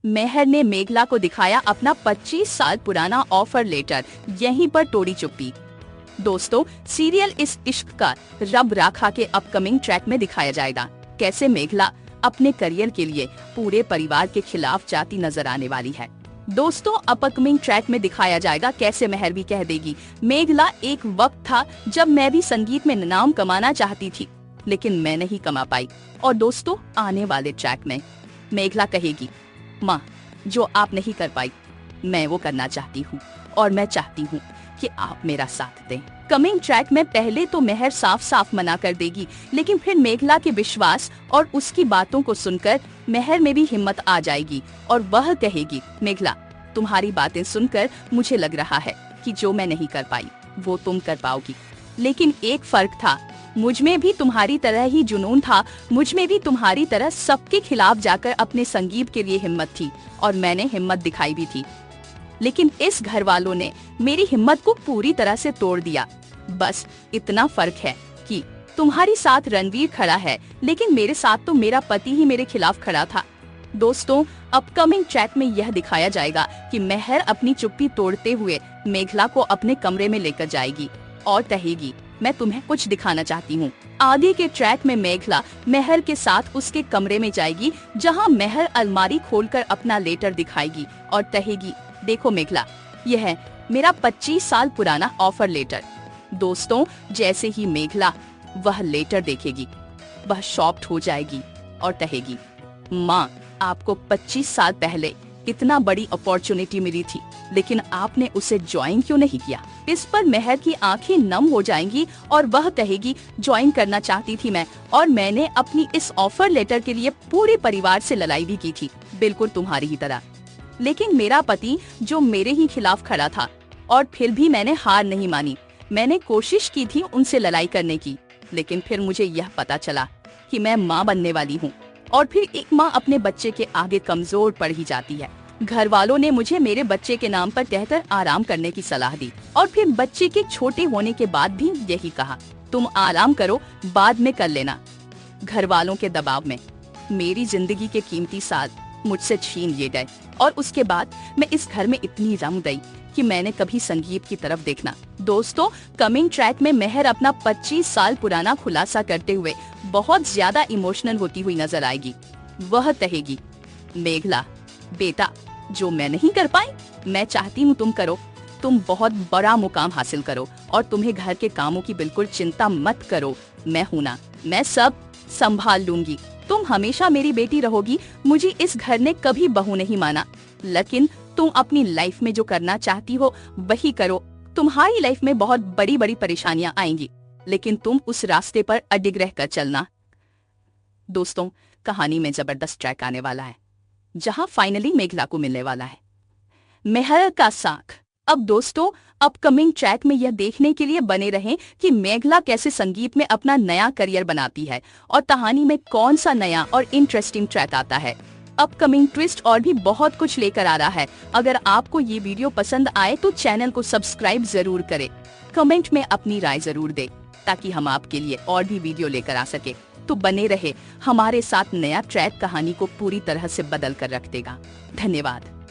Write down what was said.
मेहर ने मेघला को दिखाया अपना 25 साल पुराना ऑफर लेटर। यहीं पर तोड़ी चुप्पी। दोस्तों, सीरियल इस इश्क का रब राखा के अपकमिंग ट्रैक में दिखाया जाएगा कैसे मेघला अपने करियर के लिए पूरे परिवार के खिलाफ जाती नजर आने वाली है। दोस्तों, अपकमिंग ट्रैक में दिखाया जाएगा कैसे मेहर भी कह देगी, मेघला एक वक्त था जब मैं भी संगीत में नाम कमाना चाहती थी लेकिन मैं नहीं कमा पाई। और दोस्तों, आने वाले ट्रैक में मेघला कहेगी, माँ, जो आप नहीं कर पाई मैं वो करना चाहती हूँ और मैं चाहती हूँ कि आप मेरा साथ दें। कमिंग ट्रैक में पहले तो मेहर साफ साफ मना कर देगी, लेकिन फिर मेघला के विश्वास और उसकी बातों को सुनकर मेहर में भी हिम्मत आ जाएगी और वह कहेगी, मेघला, तुम्हारी बातें सुनकर मुझे लग रहा है कि जो मैं नहीं कर पाई वो तुम कर पाओगी। लेकिन एक फर्क था, मुझ में भी तुम्हारी तरह ही जुनून था, मुझ में भी तुम्हारी तरह सबके खिलाफ जाकर अपने संगीत के लिए हिम्मत थी और मैंने हिम्मत दिखाई भी थी। लेकिन इस घर वालों ने मेरी हिम्मत को पूरी तरह से तोड़ दिया। बस इतना फर्क है कि तुम्हारी साथ रणवीर खड़ा है, लेकिन मेरे साथ तो मेरा पति ही मेरे खिलाफ खड़ा था। दोस्तों, अपकमिंग ट्रैक में यह दिखाया जाएगा कि मेहर अपनी चुप्पी तोड़ते हुए मेघला को अपने कमरे में लेकर जाएगी और कहेगी, मैं तुम्हें कुछ दिखाना चाहती हूँ। आगे के ट्रैक में मेघला मेहर के साथ उसके कमरे में जाएगी, जहाँ मेहर अलमारी खोलकर अपना लेटर दिखाएगी और कहेगी, देखो मेघला, यह है मेरा 25 साल पुराना ऑफर लेटर। दोस्तों, जैसे ही मेघला वह लेटर देखेगी, वह शॉक्ड हो जाएगी और कहेगी, माँ, आपको 25 साल पहले इतना बड़ी अपॉर्चुनिटी मिली थी, लेकिन आपने उसे ज्वाइन क्यों नहीं किया? इस पर मेहर की आंखें नम हो जाएंगी और वह कहेगी, ज्वाइन करना चाहती थी मैं, और मैंने अपनी इस ऑफर लेटर के लिए पूरे परिवार से लड़ाई भी की थी, बिल्कुल तुम्हारी ही तरह। लेकिन मेरा पति जो मेरे ही खिलाफ खड़ा था, और फिर भी मैंने हार नहीं मानी। मैंने कोशिश की थी उनसे लड़ाई करने की, लेकिन फिर मुझे यह पता चला कि मैं माँ बनने वाली हूँ, और फिर एक माँ अपने बच्चे के आगे कमजोर पड़ ही जाती है। घर वालों ने मुझे मेरे बच्चे के नाम पर कहकर आराम करने की सलाह दी, और फिर बच्चे के छोटे होने के बाद भी यही कहा, तुम आराम करो, बाद में कर लेना। घर वालों के दबाव में मेरी जिंदगी के कीमती साल मुझसे छीन लिए गए, और उसके बाद मैं इस घर में इतनी रम गई कि मैंने कभी संगीत की तरफ देखना। दोस्तों, कमिंग ट्रैक में मेहर अपना 25 साल पुराना खुलासा करते हुए बहुत ज्यादा इमोशनल होती हुई नजर आएगी। वह कहेगी, मेघला बेटा, जो मैं नहीं कर पाई मैं चाहती हूँ तुम करो। तुम बहुत बड़ा मुकाम हासिल करो और तुम्हें घर के कामों की बिल्कुल चिंता मत करो। मैं हूं ना, मैं सब संभाल लूंगी। तुम हमेशा मेरी बेटी रहोगी। मुझे इस घर ने कभी बहू नहीं माना, लेकिन तुम अपनी लाइफ में जो करना चाहती हो वही करो। तुम्हारी लाइफ में बहुत बड़ी बड़ी परेशानियां आएंगी, लेकिन तुम उस रास्ते पर अडिग रहकर चलना। दोस्तों, कहानी में जबरदस्त ट्रैक आने वाला है, जहां फाइनली मेघला को मिलने वाला है मेहर का साथ। अब दोस्तों, अपकमिंग ट्रैक में यह देखने के लिए बने रहें कि मेघला कैसे संगीत में अपना नया करियर बनाती है और कहानी में कौन सा नया और इंटरेस्टिंग ट्रैक आता है। अपकमिंग ट्विस्ट और भी बहुत कुछ लेकर आ रहा है। अगर आपको ये वीडियो पसंद आए तो चैनल को सब्सक्राइब जरूर करें, कमेंट में अपनी राय जरूर दें, ताकि हम आपके लिए और भी वीडियो लेकर आ सके। तो बने रहे हमारे साथ, नया ट्रैक कहानी को पूरी तरह से बदल कर रख देगा। धन्यवाद।